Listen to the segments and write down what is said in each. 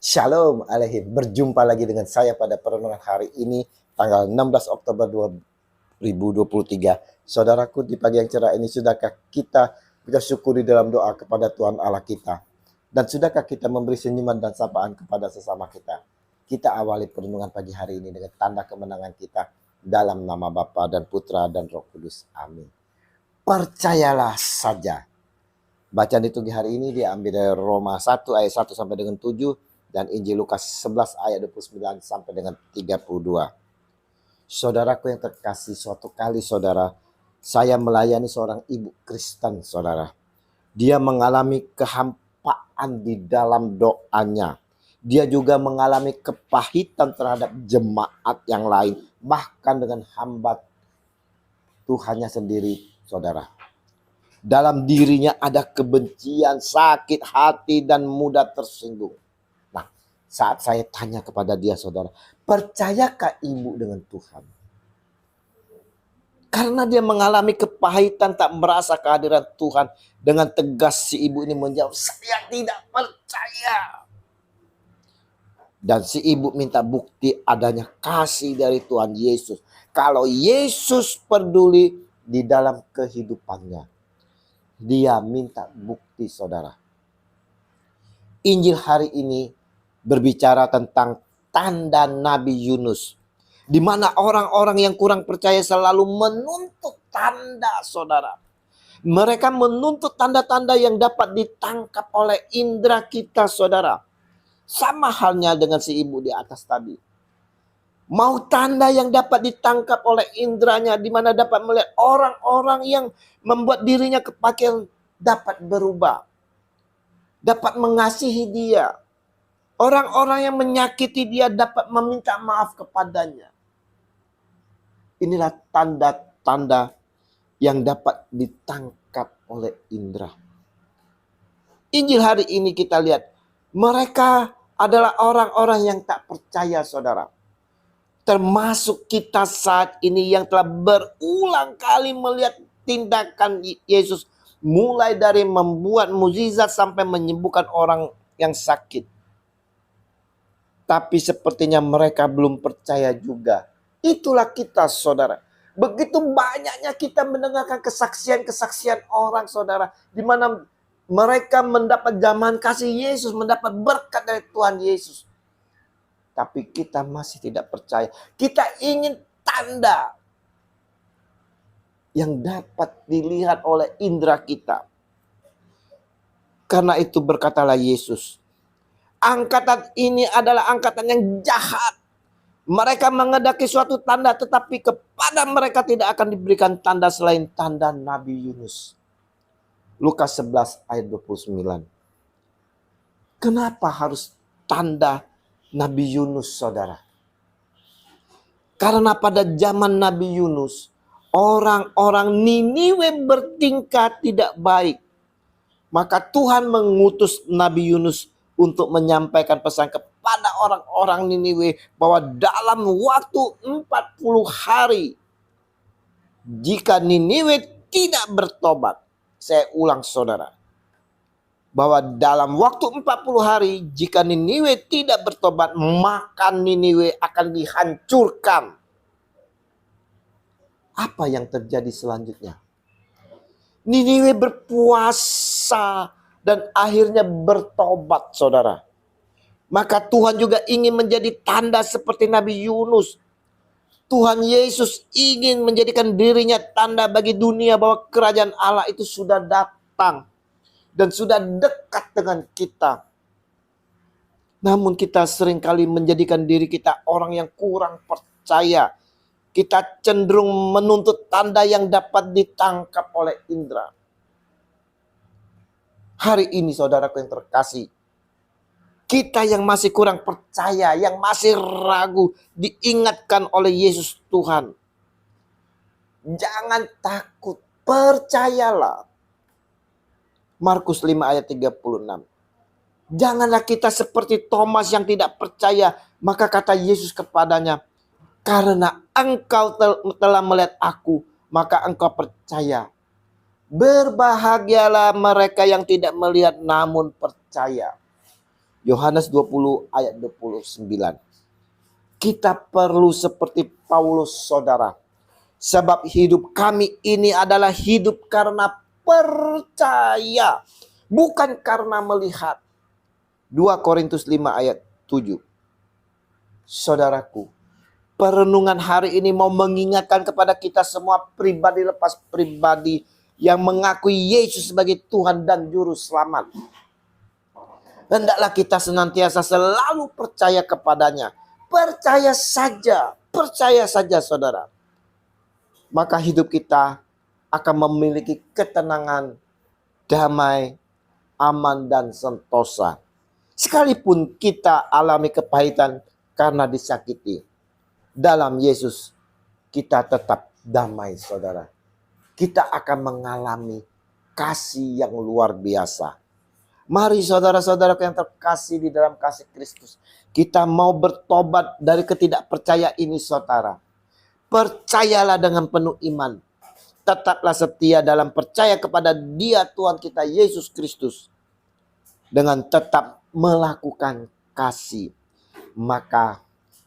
Shalom Alehin, berjumpa lagi dengan saya pada perenungan hari ini tanggal 16 Oktober 2023. Saudaraku, di pagi yang cerah ini sudahkah kita syukuri dalam doa kepada Tuhan Allah kita? Dan sudahkah kita memberi senyuman dan sapaan kepada sesama kita? Kita awali perenungan pagi hari ini dengan tanda kemenangan kita dalam nama Bapa dan Putra dan Roh Kudus. Amin. Percayalah saja. Bacaan liturgi hari ini diambil dari Roma 1 ayat 1 sampai dengan 7 dan Injil Lukas 11 ayat 29 sampai dengan 32. Saudaraku yang terkasih, suatu kali saudara, saya melayani seorang ibu Kristen saudara. Dia mengalami kehampaan di dalam doanya. Dia juga mengalami kepahitan terhadap jemaat yang lain, bahkan dengan hamba Tuhannya sendiri saudara. Dalam dirinya ada kebencian, sakit hati, dan mudah tersinggung. Nah, saat saya tanya kepada dia, saudara, percayakah ibu dengan Tuhan? Karena dia mengalami kepahitan, tak merasa kehadiran Tuhan. Dengan tegas si ibu ini menjawab, saya tidak percaya. Dan si ibu minta bukti adanya kasih dari Tuhan Yesus. Kalau Yesus peduli di dalam kehidupannya. Dia minta bukti saudara. Injil hari ini berbicara tentang tanda Nabi Yunus. Di mana orang-orang yang kurang percaya selalu menuntut tanda saudara. Mereka menuntut tanda-tanda yang dapat ditangkap oleh indera kita saudara. Sama halnya dengan si ibu di atas tadi. Mau tanda yang dapat ditangkap oleh inderanya, di mana dapat melihat orang-orang yang membuat dirinya kepakian dapat berubah. Dapat mengasihi dia. Orang-orang yang menyakiti dia dapat meminta maaf kepadanya. Inilah tanda-tanda yang dapat ditangkap oleh indera. Injil hari ini kita lihat, mereka adalah orang-orang yang tak percaya saudara. Termasuk kita saat ini yang telah berulang kali melihat tindakan Yesus. Mulai dari membuat mukjizat sampai menyembuhkan orang yang sakit. Tapi sepertinya mereka belum percaya juga. Itulah kita saudara. Begitu banyaknya kita mendengarkan kesaksian-kesaksian orang saudara. Di mana mereka mendapat zaman kasih Yesus, mendapat berkat dari Tuhan Yesus. Tapi kita masih tidak percaya. Kita ingin tanda yang dapat dilihat oleh indera kita. Karena itu berkatalah Yesus, angkatan ini adalah angkatan yang jahat. Mereka menghendaki suatu tanda, tetapi kepada mereka tidak akan diberikan tanda selain tanda Nabi Yunus. Lukas 11 ayat 29. Kenapa harus tanda Nabi Yunus saudara? Karena pada zaman Nabi Yunus, orang-orang Niniwe bertingkah tidak baik. Maka Tuhan mengutus Nabi Yunus untuk menyampaikan pesan kepada orang-orang Niniwe bahwa dalam waktu 40 hari, jika Niniwe tidak bertobat, saya ulang saudara, bahwa dalam waktu 40 hari jika Niniwe tidak bertobat, maka Niniwe akan dihancurkan. Apa yang terjadi selanjutnya? Niniwe berpuasa dan akhirnya bertobat saudara. Maka Tuhan juga ingin menjadi tanda seperti Nabi Yunus. Tuhan Yesus ingin menjadikan dirinya tanda bagi dunia bahwa kerajaan Allah itu sudah datang. Dan sudah dekat dengan kita. Namun kita seringkali menjadikan diri kita orang yang kurang percaya. Kita cenderung menuntut tanda yang dapat ditangkap oleh indera. Hari ini saudaraku yang terkasih, kita yang masih kurang percaya, yang masih ragu, diingatkan oleh Yesus Tuhan. Jangan takut, percayalah. Markus 5 ayat 36. Janganlah kita seperti Thomas yang tidak percaya. Maka kata Yesus kepadanya, karena engkau telah melihat aku, maka engkau percaya. Berbahagialah mereka yang tidak melihat namun percaya. Yohanes 20 ayat 29. Kita perlu seperti Paulus, saudara. Sebab hidup kami ini adalah hidup karena percaya, bukan karena melihat. 2 Korintus 5 ayat 7. Saudaraku, perenungan hari ini mau mengingatkan kepada kita semua, pribadi lepas pribadi, yang mengakui Yesus sebagai Tuhan dan Juru Selamat. Hendaklah kita senantiasa selalu percaya kepadanya. Percaya saja saudara. Maka hidup kita akan memiliki ketenangan, damai, aman, dan sentosa. Sekalipun kita alami kepahitan karena disakiti, dalam Yesus kita tetap damai, saudara. Kita akan mengalami kasih yang luar biasa. Mari saudara-saudara yang terkasih di dalam kasih Kristus, kita mau bertobat dari ketidakpercayaan ini, saudara. Percayalah dengan penuh iman. Tetaplah setia dalam percaya kepada Dia Tuhan kita Yesus Kristus. Dengan tetap melakukan kasih, maka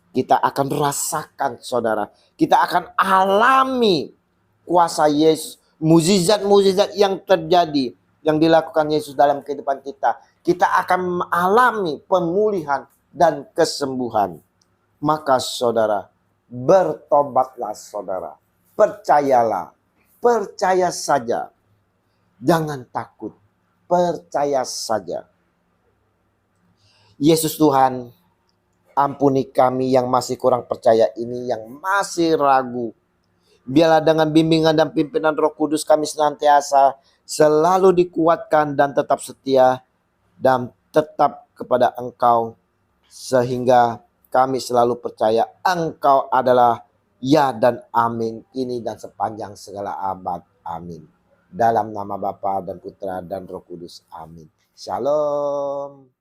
kita akan rasakan, saudara. Kita akan alami kuasa Yesus, mukjizat-mukjizat yang terjadi, yang dilakukan Yesus dalam kehidupan kita. Kita akan mengalami pemulihan dan kesembuhan. Maka saudara, bertobatlah saudara. Percayalah. Percaya saja. Jangan takut. Percaya saja. Yesus Tuhan, ampuni kami yang masih kurang percaya ini, yang masih ragu. Biarlah dengan bimbingan dan pimpinan Roh Kudus kami senantiasa selalu dikuatkan dan tetap setia dan tetap kepada Engkau, sehingga kami selalu percaya Engkau adalah ya dan amin, kini dan sepanjang segala abad. Amin. Dalam nama Bapa dan Putra dan Roh Kudus. Amin. Shalom.